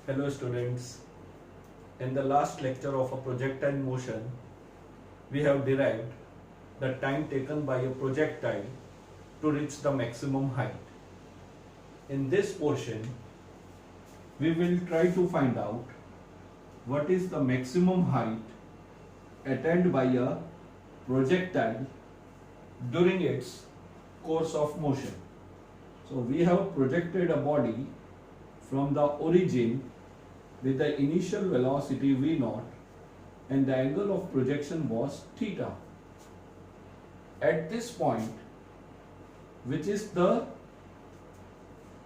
Hello students, in the last lecture of a projectile motion, we have derived the time taken by a projectile to reach the maximum height. In this portion, we will try to find out what is the maximum height attained by a projectile during its course of motion. So we have projected a body from the origin with the initial velocity v0 and the angle of projection was theta. At this point, which is the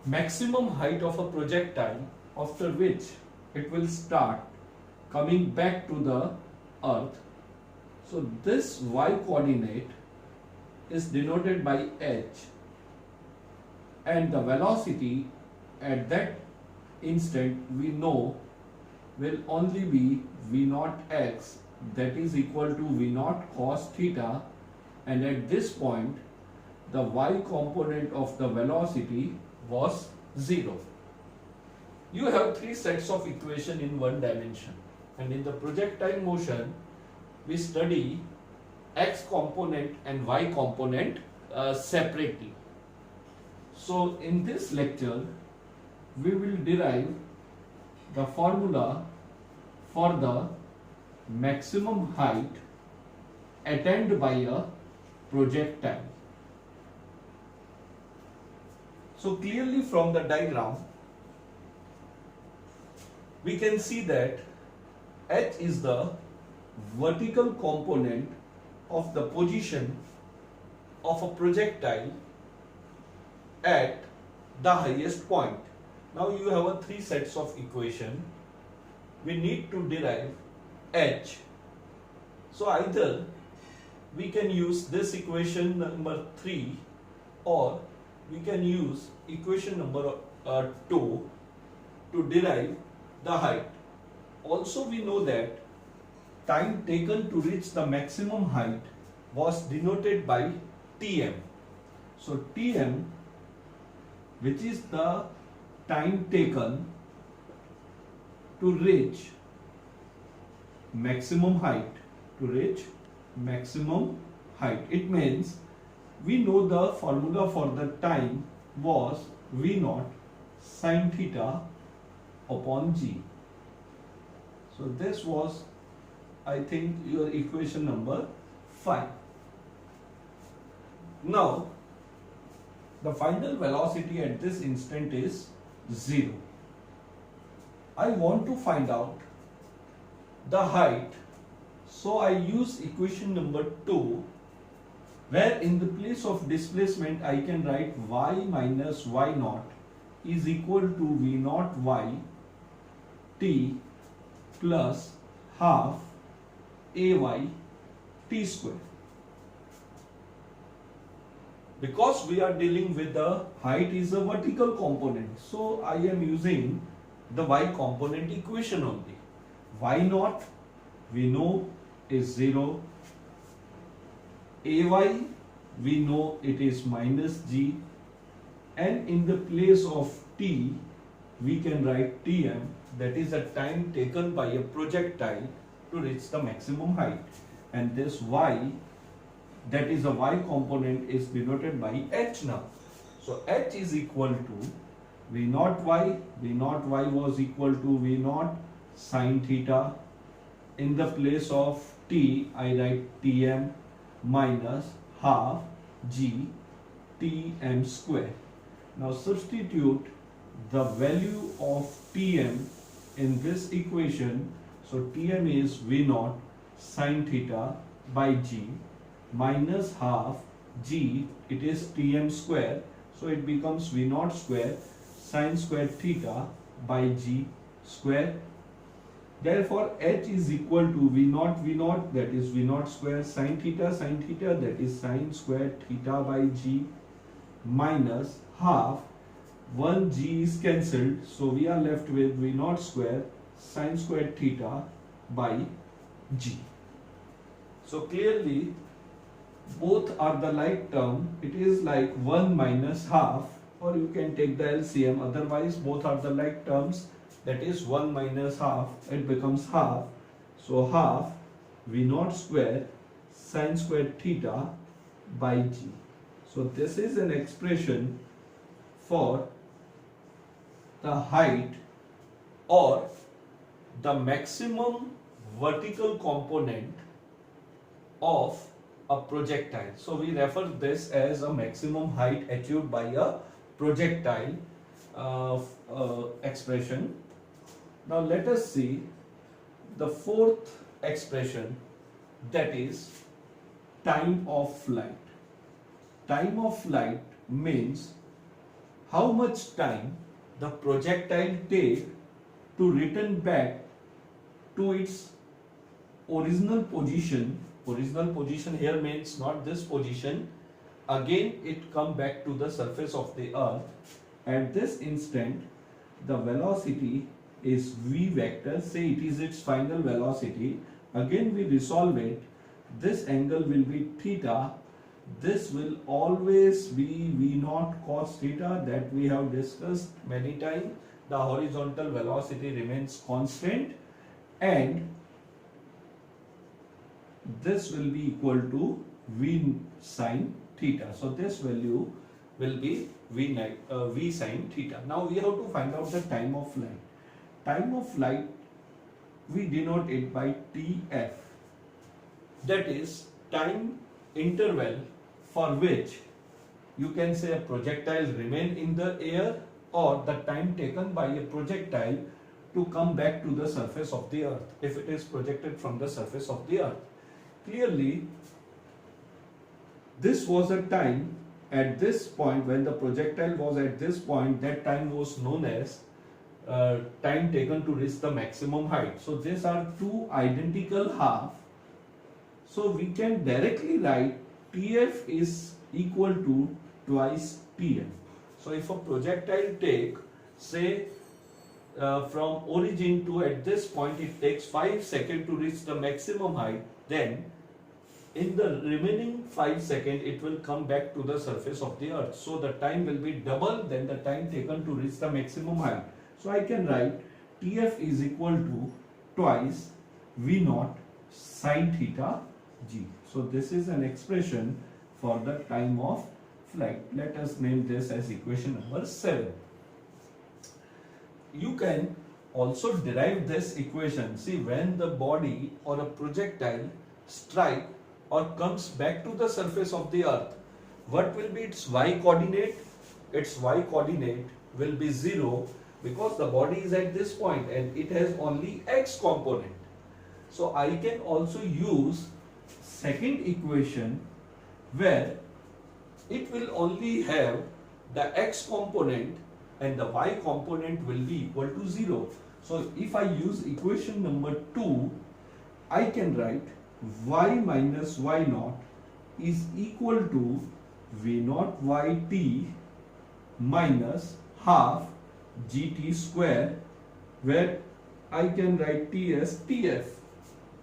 maximum height of a projectile, after which it will start coming back to the earth. So this y coordinate is denoted by h, and the velocity at that instant we know will only be v0 x, that is equal to v0 cos theta, and at this point the y component of the velocity was 0. You have three sets of equation in one dimension, and in the projectile motion we study x component and y component separately. So in this lecture we will derive the formula for the maximum height attained by a projectile. So clearly from the diagram we can see that h is the vertical component of the position of a projectile at the highest point. Now you have a three sets of equation. We need to derive h. So either we can use this equation number 3 or we can use equation number 2 to derive the height. Also we know that time taken to reach the maximum height was denoted by Tm. So Tm, which is the time taken to reach maximum height, it means we know the formula for the time was v0 sin theta upon g. So this was, I think, your equation number 5. Now the final velocity at this instant is 0. I want to find out the height, so I use equation number 2, where in the place of displacement I can write y minus y0 is equal to v0 y t plus half ay t square. Because we are dealing with the height is a vertical component, so I am using the y component equation only. y0 we know is 0, ay we know it is minus g, and in the place of t we can write tm, that is the time taken by a projectile to reach the maximum height, and this y, that is a y component, is denoted by h now. So h is equal to v0 y was equal to v0 sin theta. In the place of t I write tm minus half g tm square. Now substitute the value of tm in this equation. So tm is v0 sin theta by g minus half g, it is tm square, so it becomes v0 square sin square theta by g square. Therefore h is equal to v0, that is v0 square sin theta, that is sin square theta by g minus half, 1 g is cancelled, so we are left with v0 square sin square theta by g. So clearly both are the like term. It is like 1 minus half, or you can take the LCM, otherwise both are the like terms. that is 1 minus half, it becomes half. So half V naught square sine square theta by g. So this is an expression for the height or the maximum vertical component of a projectile. So we refer this as a maximum height achieved by a projectile expression. Now let us see the fourth expression, that is time of flight. Time of flight means how much time the projectile takes to return back to its original position. Original position here means not this position. Again it come back to the surface of the earth. At this instant the velocity is v vector, say it is its final velocity. Again we resolve it. This angle will be theta. This will always be v naught cos theta, that we have discussed many times. The horizontal velocity remains constant and this will be equal to v sine theta. So this value will be v sine theta. Now we have to find out the time of flight. Time of flight we denote it by TF. That is time interval for which you can say a projectile remain in the air, or the time taken by a projectile to come back to the surface of the earth if it is projected from the surface of the earth. Clearly this was a time at this point when the projectile was at this point, that time was known as time taken to reach the maximum height. So these are two identical half. So we can directly write TF is equal to twice TF. So if a projectile take, say from origin to at this point it takes 5 seconds to reach the maximum height, then in the remaining 5 seconds it will come back to the surface of the earth. So the time will be double than the time taken to reach the maximum height. So I can write TF is equal to twice V naught sine theta g. So this is an expression for the time of flight. Let us name this as equation number 7. You can also derive this equation. See, when the body or a projectile strike or comes back to the surface of the earth, what will be its y coordinate? Its y coordinate will be 0 because the body is at this point and it has only x component. So I can also use second equation where it will only have the x component and the y component will be equal to 0. So if I use equation number 2, I can write y minus y naught is equal to v naught yt minus half gt square, where I can write t as tf.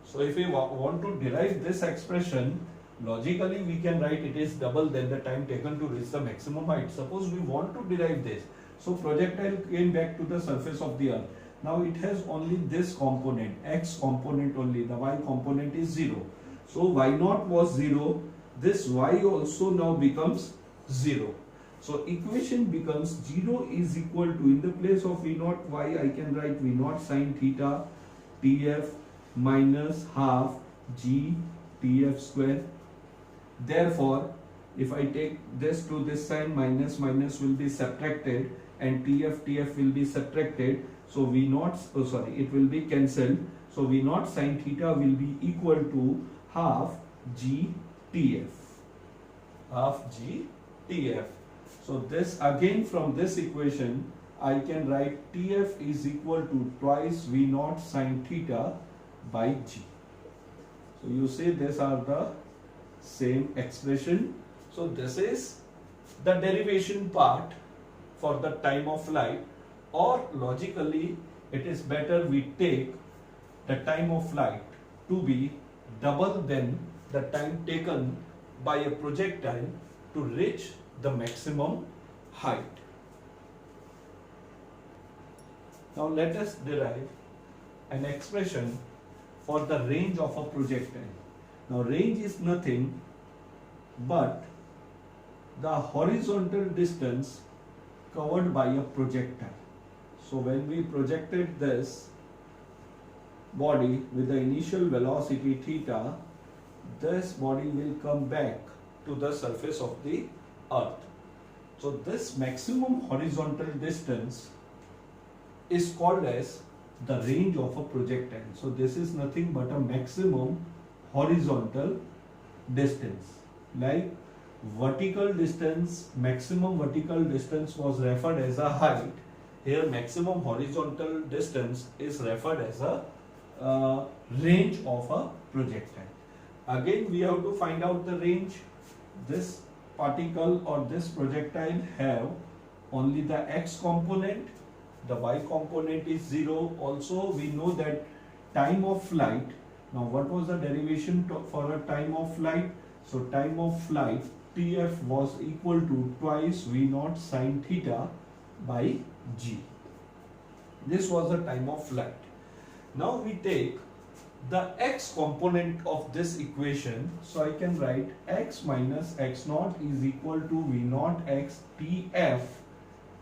So if we want to derive this expression, logically we can write it is double than the time taken to reach the maximum height. Suppose we want to derive this. So projectile came back to the surface of the earth. Now it has only this component, x component only, the y component is 0. So y naught was 0, this y also now becomes 0. So equation becomes 0 is equal to, in the place of v naught y, I can write v naught sine theta tf minus half g tf square. Therefore, if I take this to this side, minus minus will be subtracted and tf will be subtracted. So v naught, it will be cancelled. So v naught sine theta will be equal to half g tf. Half g tf. So this again, from this equation I can write tf is equal to twice v naught sine theta by g. So you see these are the same expression. So this is the derivation part for the time of flight, or logically it is better we take the time of flight to be double than the time taken by a projectile to reach the maximum height. Now let us derive an expression for the range of a projectile. Now range is nothing but the horizontal distance covered by a projectile. So when we projected this body with the initial velocity theta, this body will come back to the surface of the earth. So this maximum horizontal distance is called as the range of a projectile. So this is nothing but a maximum horizontal distance. Like vertical distance, maximum vertical distance was referred as a height. Here maximum horizontal distance is referred as a range of a projectile. Again we have to find out the range. This particle or this projectile have only the x component, the y component is 0. Also we know that time of flight. Now what was the derivation for a time of flight? So time of flight Tf was equal to twice V0 sin theta by g. This was the time of flight. Now we take the x component of this equation. So I can write x minus x0 is equal to V0 x Tf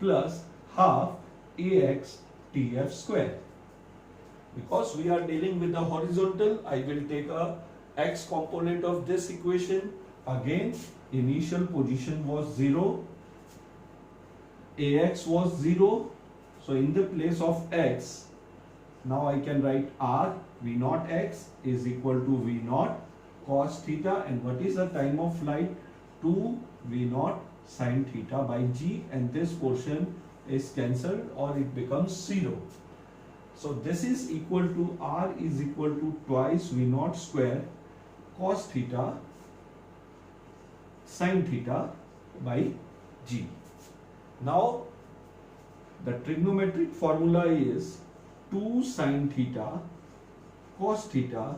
plus half ax Tf square. Because we are dealing with the horizontal, I will take a x component of this equation. Again initial position was 0, ax was 0. So in the place of x, now I can write r V0 x is equal to V0 cos theta, and what is the time of flight? 2 V0 sin theta by g, and this portion is cancelled or it becomes 0. So this is equal to r is equal to twice V0 square cos theta sin theta by g. Now the trigonometric formula is 2 sin theta cos theta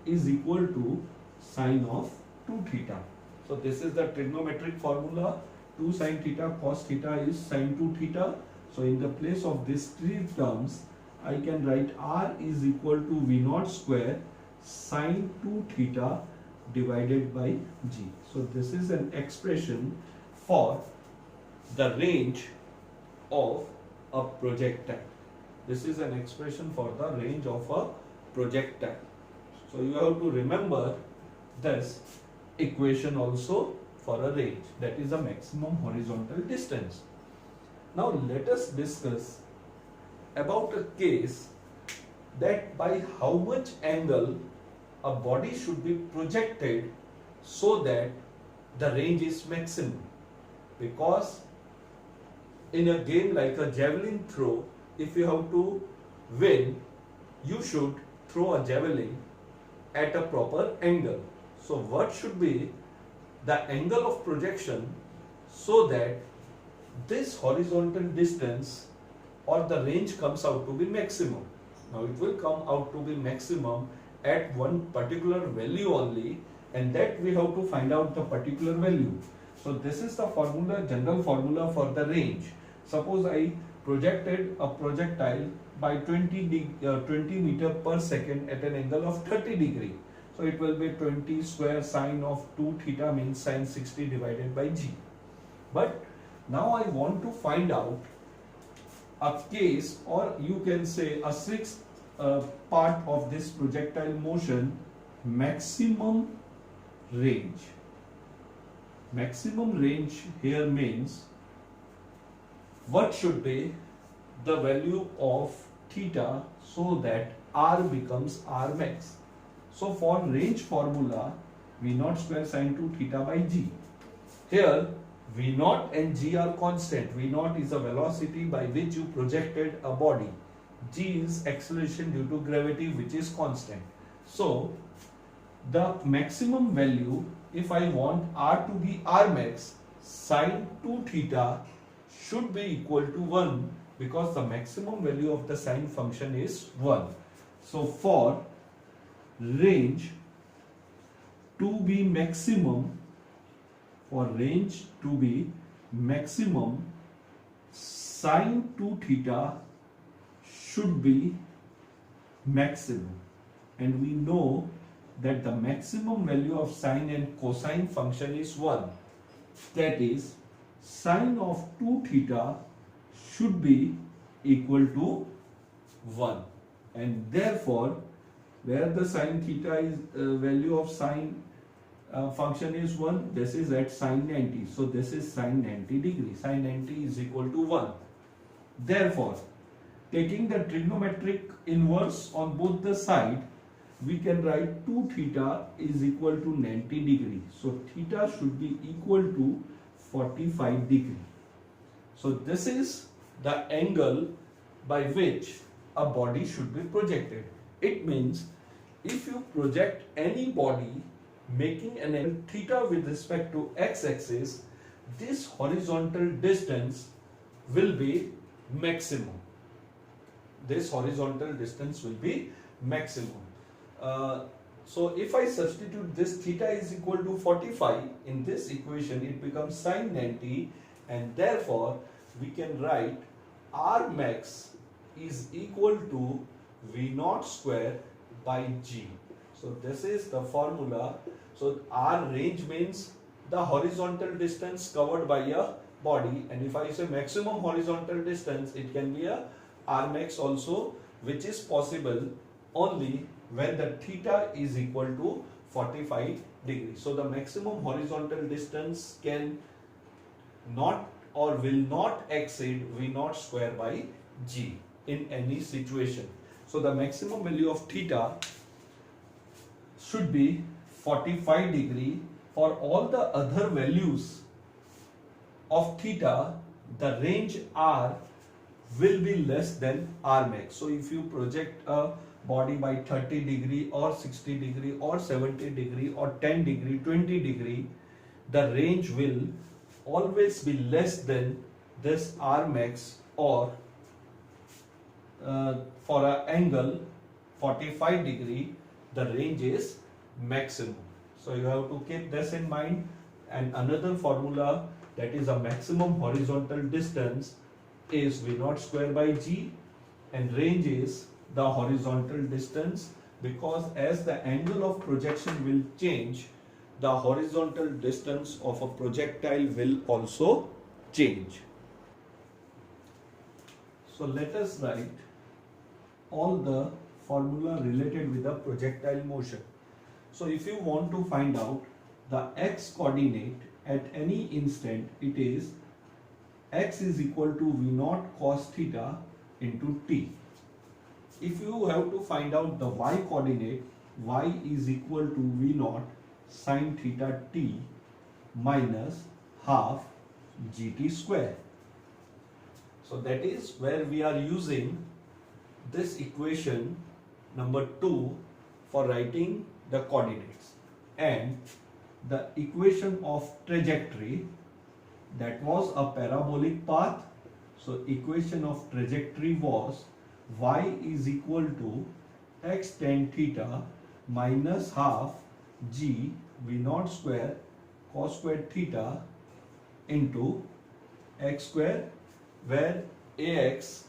is equal to sine of 2 theta. So this is the trigonometric formula. 2 sin theta cos theta is sine 2 theta. So in the place of these three terms, I can write r is equal to V0 square sine 2 theta divided by g. So this is an expression for the range of a projectile. This is an expression for the range of a projectile. So you have to remember this equation also for a range, that is a maximum horizontal distance. Now let us discuss about a case that by how much angle a body should be projected so that the range is maximum. Because in a game like a javelin throw, if you have to win, you should throw a javelin at a proper angle. So what should be the angle of projection so that this horizontal distance or the range comes out to be maximum? Now it will come out to be maximum at one particular value only, and that we have to find out the particular value. So this is the formula, general formula for the range. Suppose I projected a projectile by 20 meter per second at an angle of 30 degree. So it will be 20 square sine of 2 theta means sine 60 divided by g. But now I want to find out a case, or you can say a sixth part of this projectile motion, maximum range. Maximum range here means what should be the value of theta so that r becomes r max. So for range formula, V0 square sine 2 theta by g. Here V0 and g are constant. V0 is a velocity by which you projected a body. G is acceleration due to gravity, which is constant. So the maximum value, if I want r to be r max, sine 2 theta should be equal to 1, because the maximum value of the sine function is 1. So for range to be maximum, sine 2 theta should be maximum, and we know that the maximum value of sine and cosine function is 1. That is, sine of 2 theta should be equal to 1, and therefore where the sine theta is value of sine function is 1, this is at sine 90, so this is sine 90 degree. Sine 90 is equal to 1. Therefore, taking the trigonometric inverse on both the side, we can write 2 theta is equal to 90 degree. So theta should be equal to 45 degree. So this is the angle by which a body should be projected. It means if you project any body making an angle theta with respect to x-axis, this horizontal distance will be maximum. This horizontal distance will be maximum. So if I substitute this theta is equal to 45 in this equation, it becomes sine 90, and therefore we can write R max is equal to V0 square by G. So this is the formula. So R range means the horizontal distance covered by a body, and if I say maximum horizontal distance, it can be a R max also, which is possible only when the theta is equal to 45 degrees. So the maximum horizontal distance can not or will not exceed V0 square by G in any situation. So the maximum value of theta should be 45 degree. For all the other values of theta, the range R will be less than R max. So if you project a body by 30 degree or 60 degree or 70 degree or 10 degree, 20 degree, the range will always be less than this R max, or for an angle 45 degree, the range is maximum. So you have to keep this in mind. And another formula, that is a maximum horizontal distance, is V0 square by G, and range is the horizontal distance, because as the angle of projection will change, the horizontal distance of a projectile will also change. So let us write all the formula related with the projectile motion. So if you want to find out the x coordinate at any instant, it is x is equal to V0 cos theta into t. If you have to find out the y coordinate, y is equal to V0 sin theta t minus half gt square. So that is where we are using this equation number 2 for writing the coordinates, and the equation of trajectory, that was a parabolic path. So equation of trajectory was y is equal to x tan theta minus half g V0 square cos square theta into x square, where ax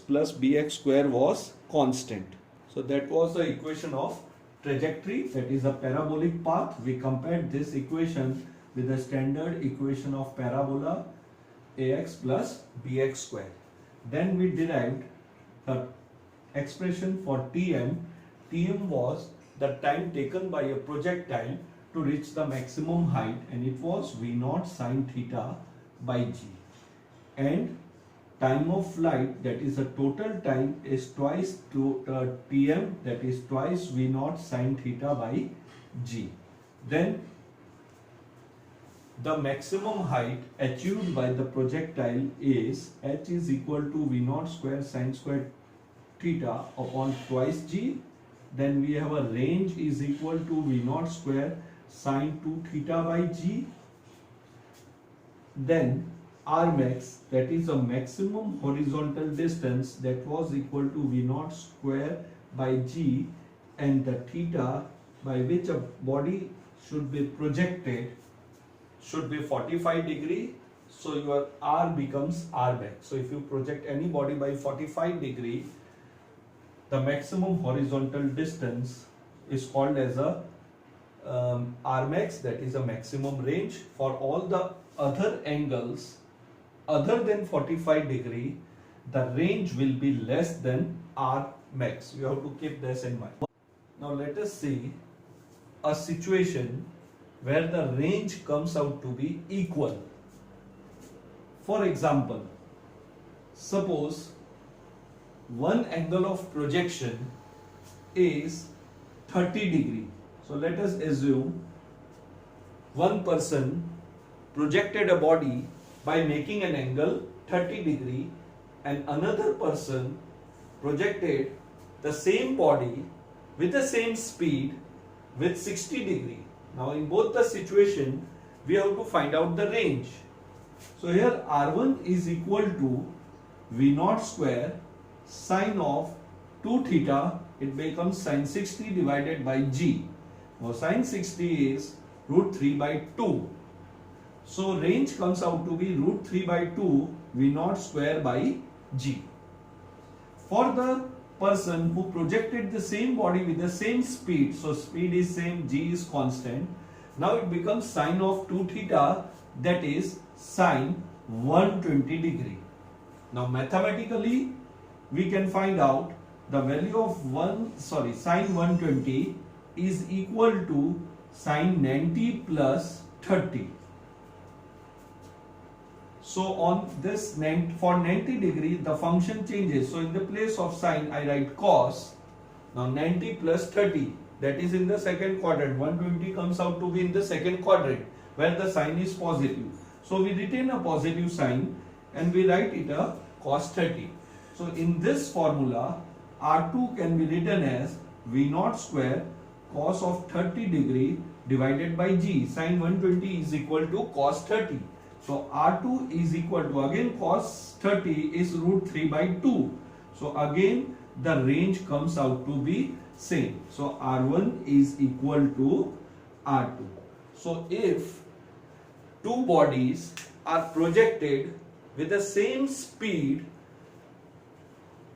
plus bx square was constant. So that was the equation of trajectory, that is a parabolic path. We compared this equation with the standard equation of parabola, ax plus bx square. Then we derived the expression for Tm. Tm was the time taken by a projectile to reach the maximum height, and it was V0 sin theta by g. And time of flight, that is the total time, is twice to Tm, that is twice V0 sin theta by g. Then the maximum height achieved by the projectile is h is equal to V0 square sin square theta upon twice g. Then we have a range is equal to V0 square sin 2 theta by g. Then R max, that is a maximum horizontal distance, that was equal to V0 square by g, and the theta by which a body should be projected should be 45 degree. so your R becomes R max. So if you project any body by 45 degree, the maximum horizontal distance is called as a R max, that is a maximum range. For all the other angles other than 45 degree, the range will be less than R max. You have to keep this in mind. Now let us see a situation where the range comes out to be equal. For example, suppose one angle of projection is 30 degree. So let us assume one person projected a body by making an angle 30 degree and another person projected the same body with the same speed with 60 degree. Now in both the situation we have to find out the range. So here R1 is equal to V0 square sine of 2 theta, it becomes sine 60 divided by G. Now sine 60 is root 3 by 2. So range comes out to be root 3 by 2 V0 square by G. For the person who projected the same body with the same speed, so speed is same, G is constant. Now it becomes sine of 2 theta, that is sine 120 degree. Now mathematically we can find out the value of sine 120 is equal to sine 90 plus 30. So on this for 90 degree the function changes. So in the place of sine I write cos. Now 90 plus 30, that is in the second quadrant. 120 comes out to be in the second quadrant where the sign is positive. So we retain a positive sign and we write it a cos 30. So in this formula R2 can be written as V0 square cos of 30 degree divided by G. Sine 120 is equal to cos 30. So R2 is equal to, again cos 30 is root 3 by 2. So again the range comes out to be same. So R1 is equal to R2. So if two bodies are projected with the same speed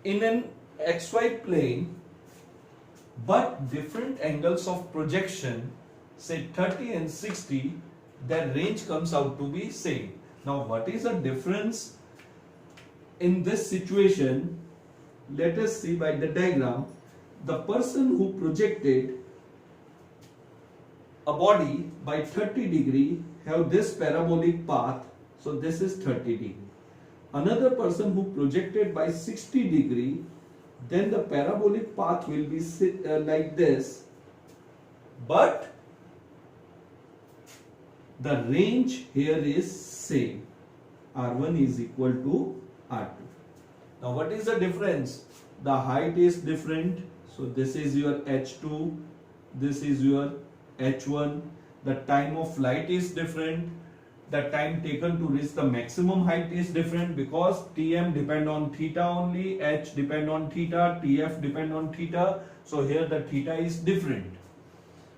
in an XY plane but different angles of projection, say 30 and 60, their range comes out to be same. Now what is the difference in this situation? Let us see by the diagram. The person who projected a body by 30 degree have this parabolic path, so this is 30 degree. Another person who projected by 60 degree, then the parabolic path will be like this, but the range here is same. R1 is equal to R2. Now what is the difference? The height is different. So this is your H2, this is your H1. The time of flight is different. The time taken to reach the maximum height is different because Tm depend on theta only, H depend on theta, Tf depend on theta. So here the theta is different.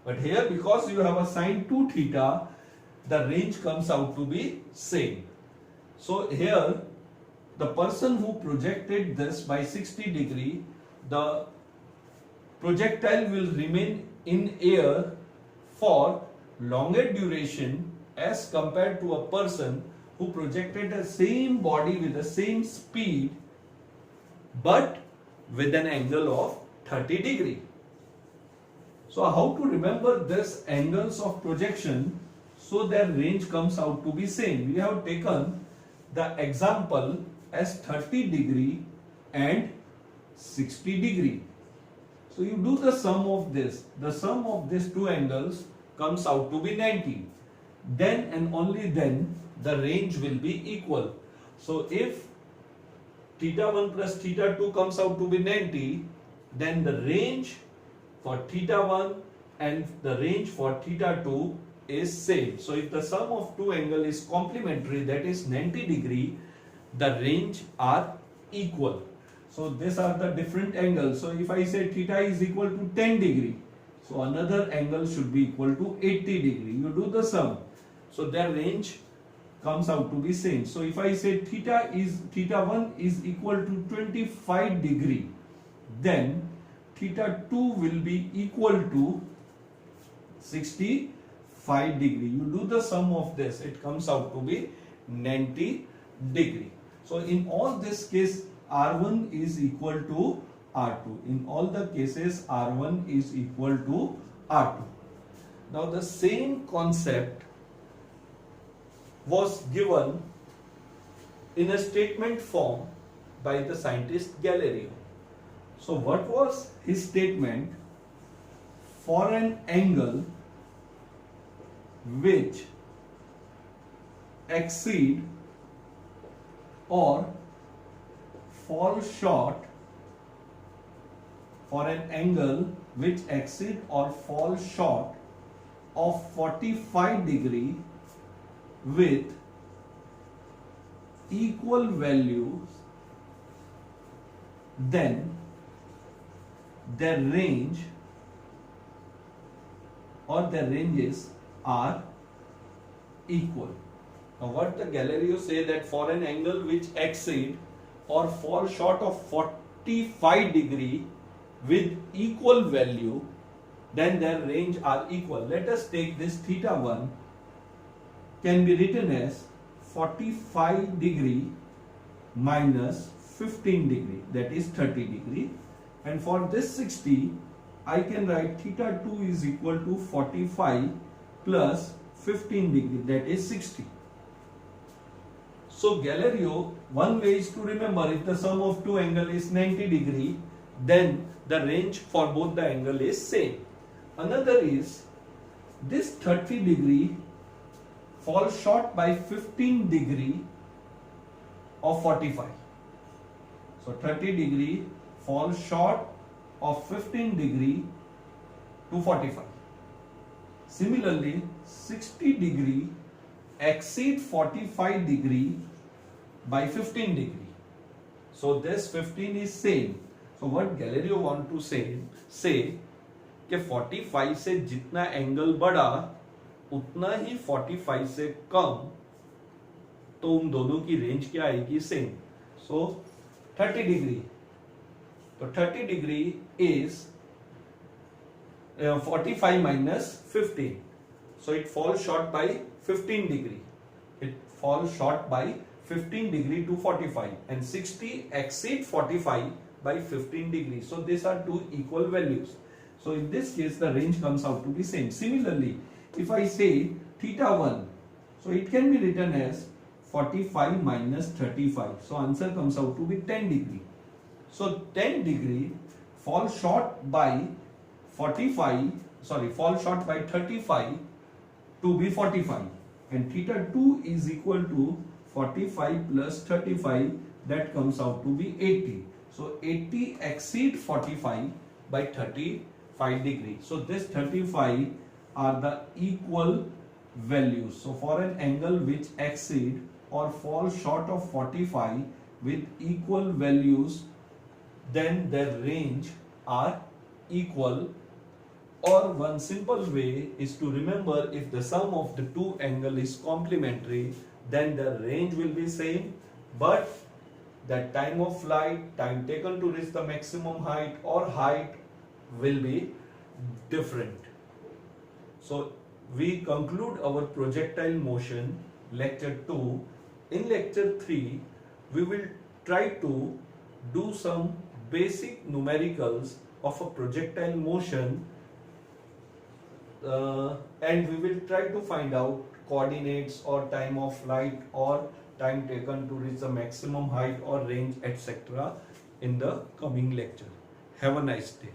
But here because you have a sine 2 theta, the range comes out to be same. So here the person who projected this by 60 degree, the projectile will remain in air for longer duration as compared to a person who projected the same body with the same speed but with an angle of 30 degree. So how to remember this angles of projection so their range comes out to be same? We have taken the example as 30 degree and 60 degree. So you do the sum of this. The sum of these two angles comes out to be 90. Then and only then the range will be equal. So if theta 1 plus theta 2 comes out to be 90, then the range for theta 1 and the range for theta 2 is same. So if the sum of two angle is complementary, that is 90 degree, the range are equal. So these are the different angles. So if I say theta is equal to 10 degree, so another angle should be equal to 80 degree. You do the sum. So their range comes out to be same. So if I say theta 1 is equal to 25 degree, then theta 2 will be equal to 65 degree. You do the sum of this, it comes out to be 90 degree. So in all this case, R1 is equal to R2. In all the cases, R1 is equal to R2. Now the same concept was given in a statement form by the scientist Galileo. So what was his statement? For an angle which exceed or fall short, for an angle which exceed or fall short of 45 degree with equal values, then their range or their ranges are equal. Now what the Galileo say, that for an angle which exceed or fall short of 45 degree with equal value, then their range are equal. Let us take this theta 1 can be written as 45 degree minus 15 degree, that is 30 degree. And for this 60, I can write theta 2 is equal to 45 plus 15 degree, that is 60. So Galileo, one way is to remember, if the sum of two angle is 90 degree, then the range for both the angle is same. Another is this 30 degree falls short by 15 degree of 45. So 30 degree falls short of 15 degree to 45. Similarly, 60 degree exceed 45 degree by 15 degree. So this 15 is same. So what Galileo want to say कि 45 से जितना angle बढ़ा उतना ही 45 से कम, तो उन दोनों की रेंज क्या आएगी? सेम. सो 30 डिग्री, तो 30 degree is 45 minus 15. So it falls short by 15 degree. It falls short by 15 degree to 45, and 60 exceed 45 by 15 degree. So these are two equal values. So in this case, the range comes out to be same. Similarly, if I say theta 1, so it can be written as 45 minus 35. So answer comes out to be 10 degree. So 10 degree fall short by 45, fall short by 35 to be 45. And theta 2 is equal to 45 plus 35, that comes out to be 80. So 80 exceed 45 by 35 degree. So this 35 are the equal values. So for an angle which exceed or fall short of 45 with equal values, then their range are equal. Or one simple way is to remember, if the sum of the two angle is complementary, then the range will be same, but the time of flight, time taken to reach the maximum height or height will be different. So we conclude our projectile motion lecture 2. In lecture 3, we will try to do some basic numericals of a projectile motion, and we will try to find out coordinates or time of flight or time taken to reach the maximum height or range, etc. in the coming lecture. Have a nice day.